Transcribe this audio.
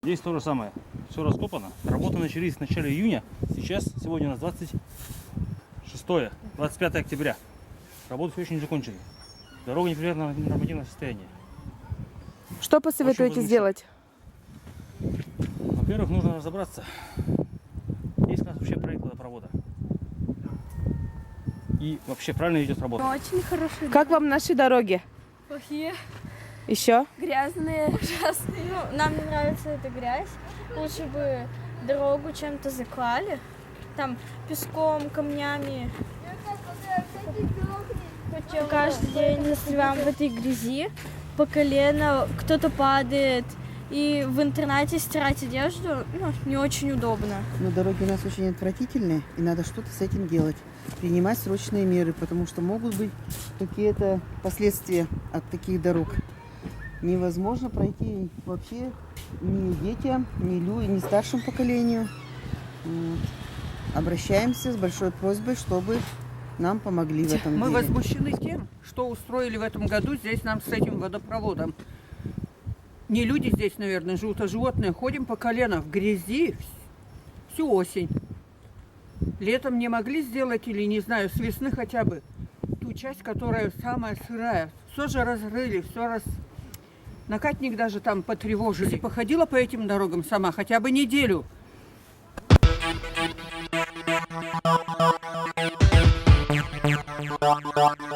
Здесь то же самое. Все раскопано. Работы начались в начале июня. Сегодня у нас 25 октября. Работы все еще не закончили. Дорога не приведена в нормативное состояние. Что посоветуете сделать? Во-первых, нужно разобраться, есть у нас вообще проект водопровода. И вообще правильно идет работа. Очень хорошие. Как вам наши дороги? Плохие, Еще? грязные, ужасные. Ну, нам не нравится эта грязь. Лучше бы дорогу чем-то заклали. Там песком, камнями. Каждый день застреваем в этой грязи. По колено кто-то падает. И в интернете стирать одежду не очень удобно. Но дороги у нас очень отвратительные, и надо что-то с этим делать. Принимать срочные меры, потому что могут быть какие-то последствия от таких дорог. Невозможно пройти вообще ни детям, ни старшему поколению. Вот. Обращаемся с большой просьбой, чтобы нам помогли в этом Мы деле. возмущены тем, что устроили в этом году здесь нам с этим водопроводом. Не люди здесь, наверное, живут, а животные. Ходим по колено в грязи всю осень. Летом не могли сделать, или, не знаю, с весны хотя бы, ту часть, которая самая сырая. Все же разрыли, Накатник даже там потревожили. Походила по этим дорогам сама хотя бы неделю. Wow.